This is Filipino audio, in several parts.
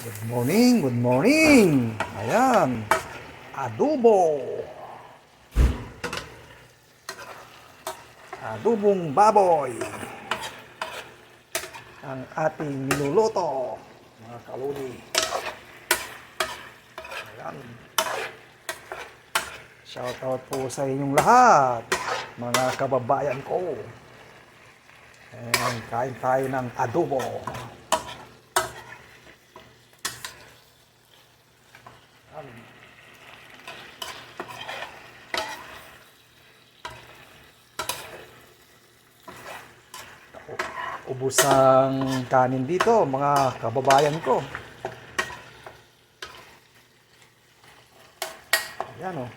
Good morning, good morning. Ayan, adobo. Adobong baboy. Ang ating niluluto, mga kaludi. Ayan. Shoutout po sa inyong lahat, mga kababayan ko. Ayan, kain tayo ng adobo. Ubus ang kanin dito, mga kababayan ko. Ayan o.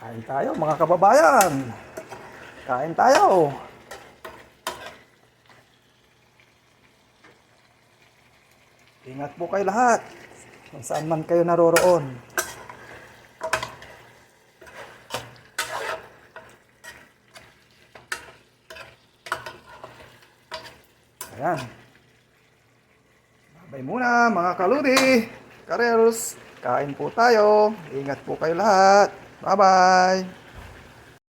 Kain tayo, mga kababayan. Kain tayo. Ingat po kayo lahat, kung saan man kayo naroroon. Ayan. Babay muna, mga kaludi. Karels, kain po tayo. Ingat po kayo lahat. Bye-bye.